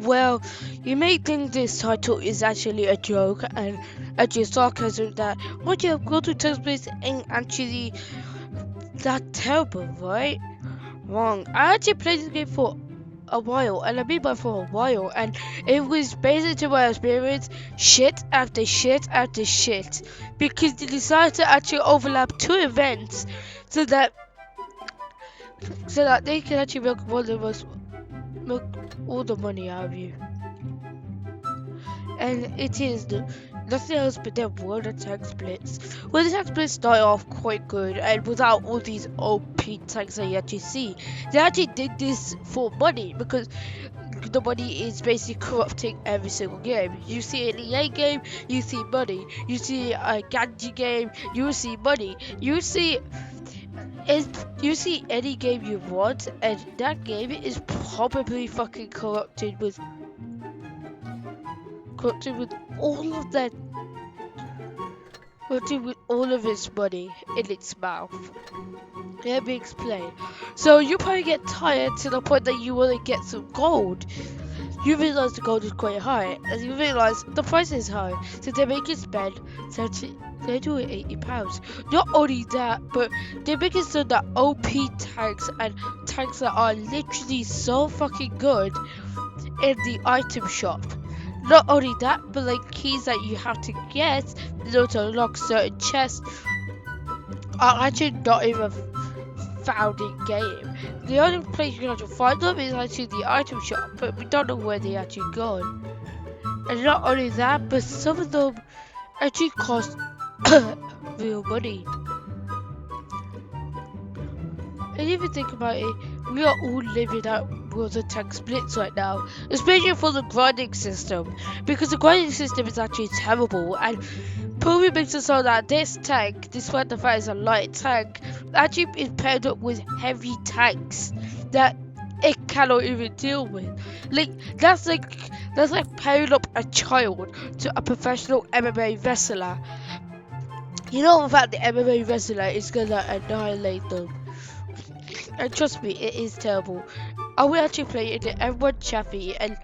Well, you may think this title is actually a joke and actually sarcasm that what you have gone to Tanks Blitz ain't actually that terrible, right? Wrong. I actually played this game for a while, and I mean by for a while, and it was based into my experience shit after shit after shit because they decided to actually overlap two events so that they can actually milk all the money out of you. And it is nothing else but their World of Tanks Blitz. Well, the Tanks Blitz started off quite good, and without all these OP tanks that you actually see, they actually did this for money because the money is basically corrupting every single game. You see an EA game, you see money. You see a Ganji game, you see money. You see any game you want, and that game is probably fucking corrupted with all of that, corrupted with all of its money in its mouth. Let me explain. So you probably get tired to the point that you want to get some gold. You realize the gold is quite high, and you realize the price is high, so they make you spend £80. Not only that, but they make it so that OP tanks and tanks that are literally so fucking good in the item shop. Not only that, but like keys that you have to get in order to unlock certain chests are actually not even found in game. The only place you can actually find them is actually the item shop, but we don't know where they actually gone. And not only that, but some of them actually cost real money. And if you think about it, we are all living out World of Tanks Blitz right now, especially for the grinding system, because the grinding system is actually terrible, and probably makes it so that this tank, despite the fact it's a light tank, actually is paired up with heavy tanks that it cannot even deal with. That's like pairing up a child to a professional MMA wrestler. You know that the MMA wrestler is gonna annihilate them. And trust me, it is terrible. I will actually play it in M1 Chaffee and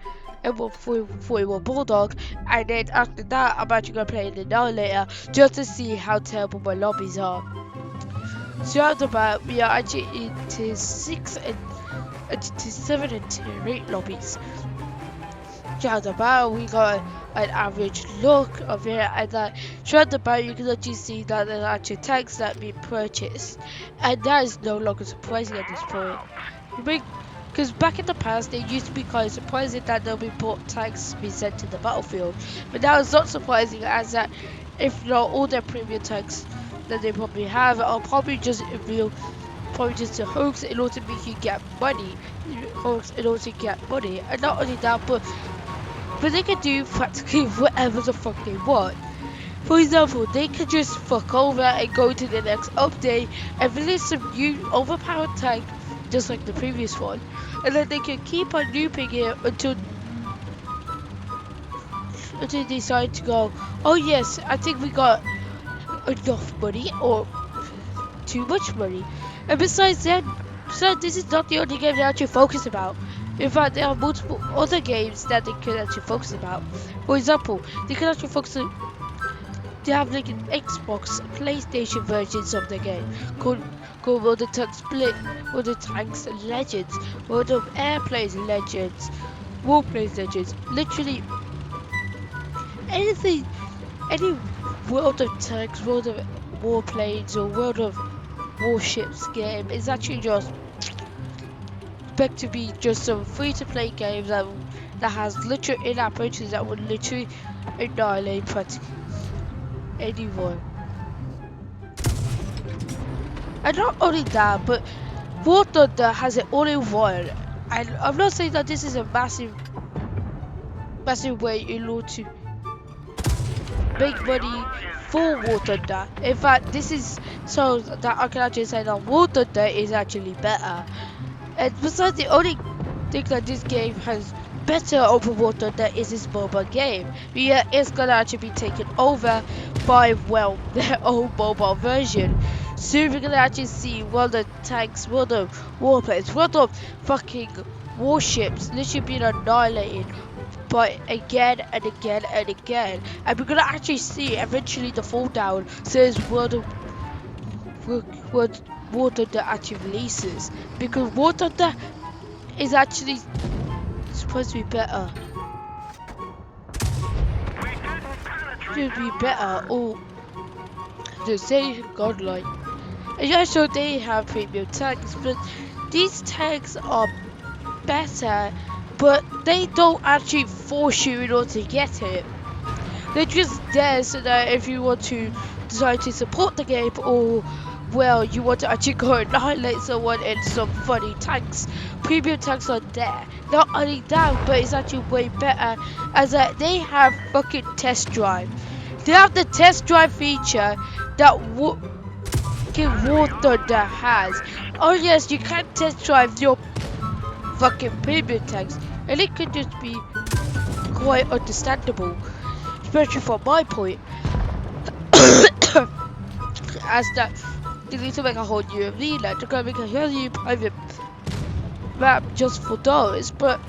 M1 Bulldog, and then after that, I'm actually gonna play it in Annihilator just to see how terrible my lobbies are. So after that, we are actually into 7 and tier 8 lobbies. Throughout the battle, we got an average look of it, and throughout the battle, you can actually see that there are actually tanks that have been purchased, and that is no longer surprising at this point. Because back in the past, it used to be quite surprising that there'll be bought tanks to be sent to the battlefield, but now it's not surprising as that if not all their premium tanks that they probably have are probably just a hoax in order to make you get money. And not only that, but they can do practically whatever the fuck they want. For example, they can just fuck over and go to the next update and release some new overpowered tank just like the previous one, and then they can keep on looping it until they decide to go, oh yes, I think we got enough money or too much money. And besides, this is not the only game they actually focus about. In fact, there are multiple other games that they can actually focus about. For example, they can actually focus on, they have like an Xbox, PlayStation versions of the game called World of Tanks Blitz, World of Tanks Legends, World of Airplanes Legends, Warplanes Legends, literally anything, any World of Tanks, World of Warplanes, or World of Warships game is actually just expect to be just some free-to-play game that has literal in-app purchases that would literally annihilate practically anyone. And not only that, but War Thunder has it all in one. And I'm not saying that this is a massive way in order to make money for War Thunder. In fact, this is so that I can actually say that War Thunder is actually better. And besides, the only thing that this game has better over War Thunder is this mobile game. But yeah, it's gonna actually be taken over by, well, their own mobile version. Soon we're gonna actually see World of Tanks, World of Warplanes, World of fucking Warships literally being annihilated by again and again and again, and we're gonna actually see eventually the fall down says War Thunder actually releases, because War Thunder is actually supposed to be better. Should be better, or just say godlike. And yeah, sure they have premium tanks, but these tanks are better, but they don't actually force you in order to get it. They're just there so that if you want to decide to support the game, or well, you want to actually go annihilate someone in some funny tanks, premium tanks are there. Not only that, but it's actually way better as they have fucking test drive. They have the test drive feature that fucking War Thunder has. Oh yes, you can test drive your fucking premium tanks, and it could just be quite understandable, especially from my point, as that they need to make a whole new arena, they're gonna make a whole new private map just for those, but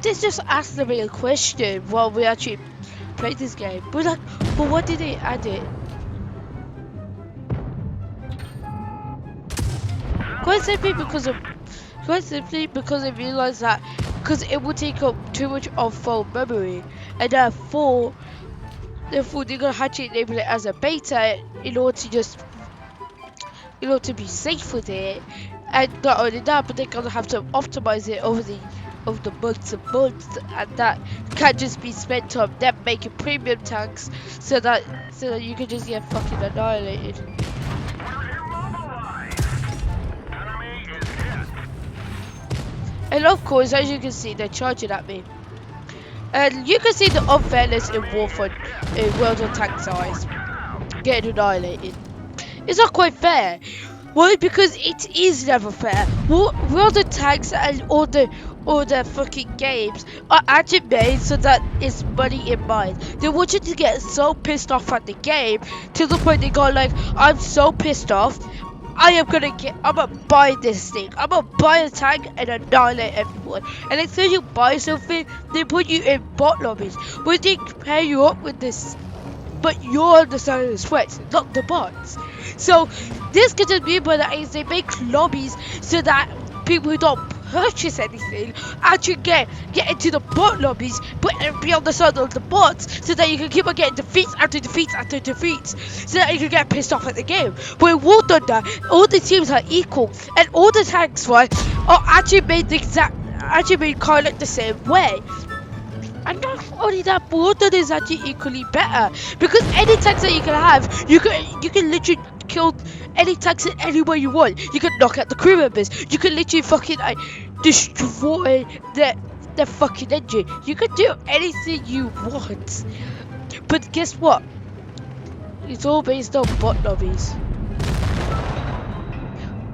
this just asks the real question while we actually play this game. We're like, well, what did they add it? Quite simply because they realized that because it would take up too much of phone memory, and therefore they're gonna actually enable it as a beta in order to be safe with it. And not only that, but they're gonna have to optimize it over the months and months, and that can't just be spent on them making premium tanks so that you can just get fucking annihilated. And of course, as you can see, they're charging at me. And you can see the unfairness in World of Tanks eyes getting annihilated. It's not quite fair. Why? Because it is never fair. World of Tanks and all the fucking games are actually made so that it's money in mind. They want you to get so pissed off at the game to the point they go like, I'm so pissed off, I'm gonna buy this thing. I'm gonna buy a tank and annihilate everyone. And as soon as you buy something, they put you in bot lobbies where they pair you up with this. But you're the side of the sweats, not the bots. So this could just be by that is they make lobbies so that people who don't purchase anything actually get into the bot lobbies, but be on the side of the bots so that you can keep on getting defeats after defeats after defeats, so that you can get pissed off at the game. But in War Thunder, all the teams are equal, and all the tanks, right, are actually made kind of the same way. And not only that, War Thunder is actually equally better, because any tanks that you can have, you can literally kill any tanks in anywhere you want. You can knock out the crew members. You can literally fucking destroy their fucking engine. You can do anything you want. But guess what? It's all based on bot lobbies.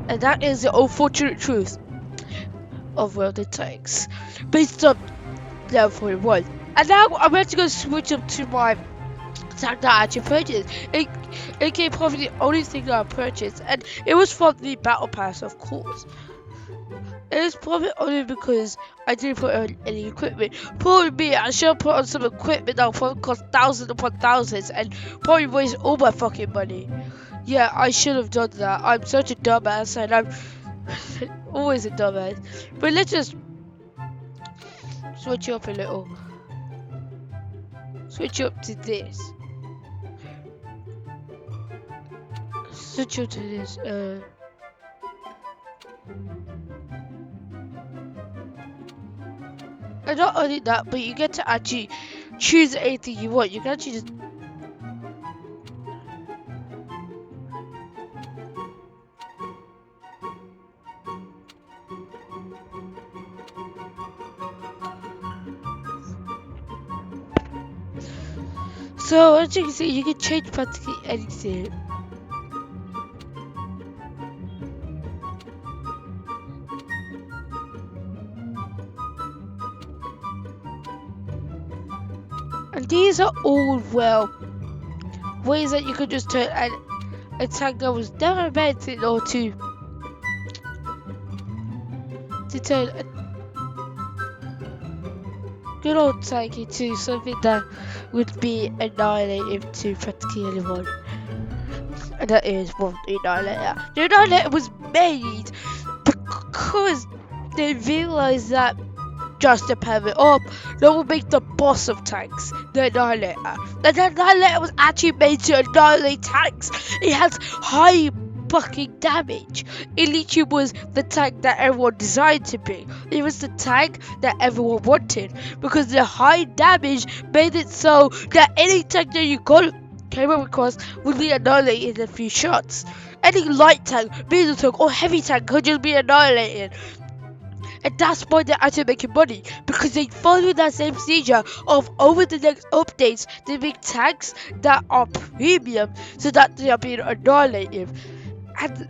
And that is the unfortunate truth of World of Tanks. Based on level 41. And now I'm actually going to switch up to my tank that I actually purchased. It came probably the only thing that I purchased, and it was from the battle pass, of course. It was probably only because I didn't put on any equipment. Probably me, I should have put on some equipment that would probably cost thousands upon thousands and probably waste all my fucking money. Yeah, I should have done that. I'm such a dumbass, and I'm always a dumbass. But let's just switch up a little. Switch up to this. Switch up to this. And not only that, but you get to actually choose anything you want. You can actually just. So as you can see, you can change practically anything. And these are all, well, ways that you could just turn a tank that was never meant in order to turn good old tank into something that would be annihilative to practically anyone. And that is what the Annihilator. The Annihilator was made because they realized that just to power it up, that will make the boss of tanks, the Annihilator. And the Annihilator was actually made to annihilate tanks. It has high fucking damage. It literally was the tank that everyone designed to be. It was the tank that everyone wanted because the high damage made it so that any tank that you came across would be annihilated in a few shots. Any light tank, medium tank, or heavy tank could just be annihilated. And that's why they're actually making money, because they follow that same procedure of over the next updates, they make tanks that are premium so that they are being annihilated. And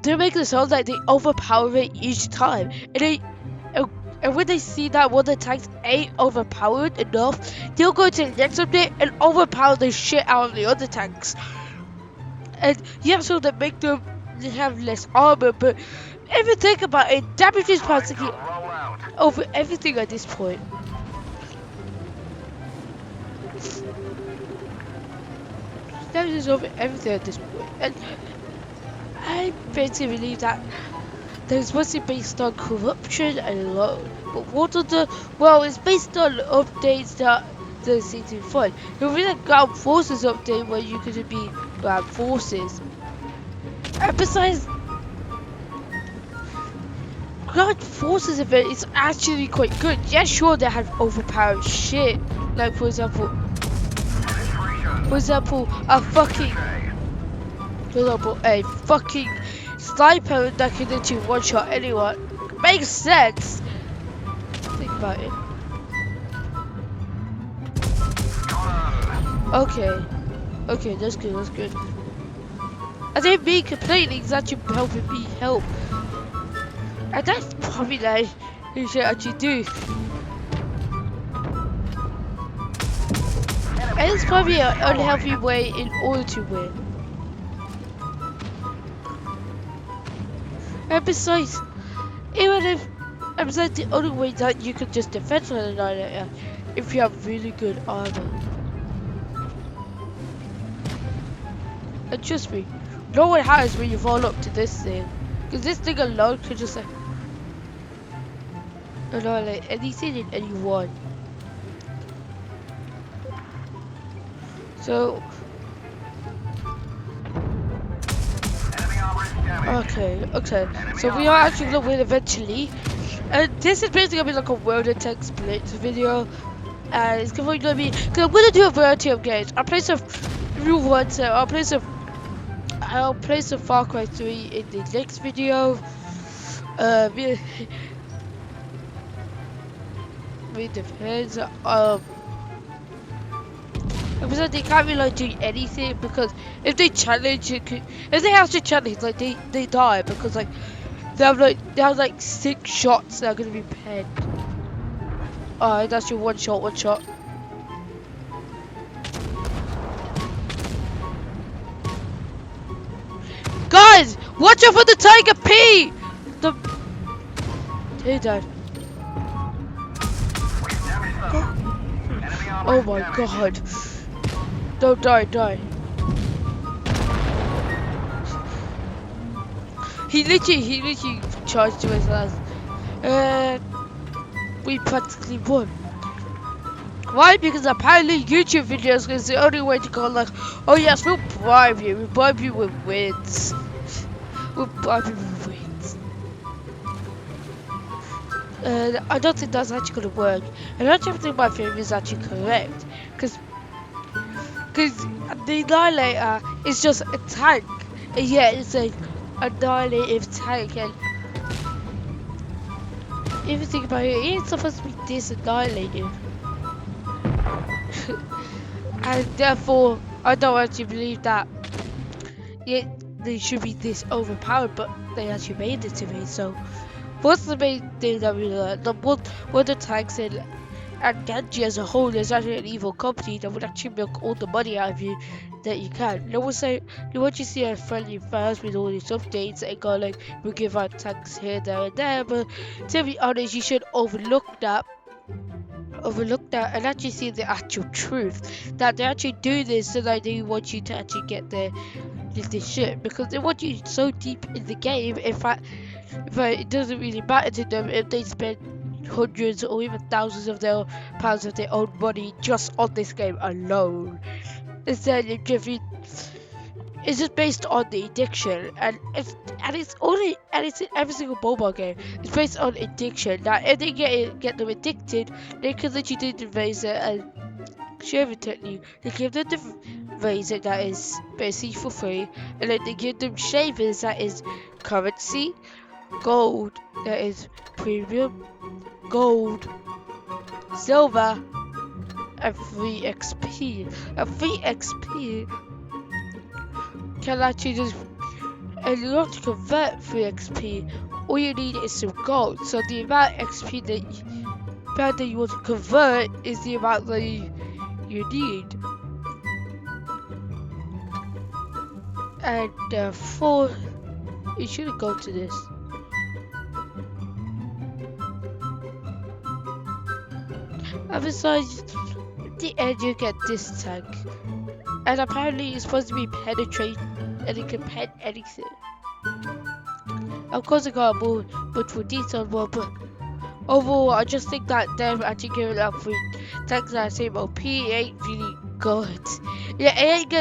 they're making it sound like they overpower it each time. And when they see that one of the tanks ain't overpowered enough, they'll go to the next update and overpower the shit out of the other tanks. And yeah, so they make them have less armor, but if you think about it, damage is practically over everything at this point. Damage is over everything at this point. And I basically believe that there's mostly based on corruption alone. But what are it's based on updates that seem to be fun. There will be a ground forces update where you could be ground forces. And besides, ground forces event is actually quite good. Yeah, sure, they have overpowered shit. Like for example, a fucking sniper that can literally one-shot anyone. Makes sense. Think about it. Okay, that's good. I think me complaining is actually helping me help. And that's probably like you should actually do. And it's probably an unhealthy way in order to win. And besides, besides the only way that you could just defend an Annihilator if you have really good armor. And trust me, no one has when you fall up to this thing. Because this thing alone could just like annihilate anything and anyone. So okay. So we are actually gonna win eventually. And this is basically gonna be like a World of Tanks Blitz video. And it's gonna be, because I'm gonna do a variety of games. I'll play some new ones, I'll play some Far Cry 3 in the next video. It depends. Because they can't really like do anything, because if they challenge if they have to challenge, like they die, because like they have like 6 shots that are gonna be penned. Alright, that's your one shot. Guys, watch out for the Tiger P! He died. Oh my god. Don't die. He literally charged to his last. We practically won. Why? Because apparently YouTube videos is the only way to go like, oh yes, we'll bribe you with wins. I don't think that's actually gonna work. And I don't think my theory is actually correct. Because the Annihilator is just a tank. And yeah, it's an annihilative tank. And if you think about it, it ain't supposed to be this annihilative. And therefore, I don't actually believe that they should be this overpowered, but they actually made it to me. So, what's the main thing that we learned? What the tanks and Genji as a whole is actually an evil company that would actually milk all the money out of you that you can. No one you see a friendly fans with all these updates and go like, we give out tanks here, there, and there. But to be honest, you should overlook that. overlook that and actually see the actual truth that they actually do this so that they want you to actually get this shit because they want you so deep in the game. In fact, but it doesn't really matter to them if they spend hundreds or even thousands of their pounds of their own money just on this game alone. Instead of giving, it's just based on the addiction, and it's in every single mobile game. It's based on addiction. Now, if they get them addicted, they can literally do the razor and shaving technique. They give them the razor that is basically for free, and then they give them shavers that is currency, gold that is premium, gold, silver, and free XP. And free XP can actually just, and in order to convert free XP, all you need is some gold. So the amount of XP that you want to convert is the amount that you need. And therefore, you shouldn't go to this. And besides, at the end you get this tank. And apparently it's supposed to be penetrate and it can pen anything. Of course I got much more detail more, but overall I just think that them actually giving up for tanks that same OP ain't really good. Yeah, it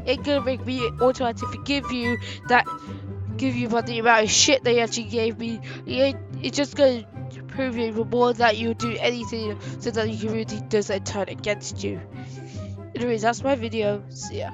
ain't gonna make me automatically forgive you about the amount of shit they actually gave me. It's just gonna prove even more that you'll do anything so that the community doesn't turn against you. Anyways, that's my video. See ya.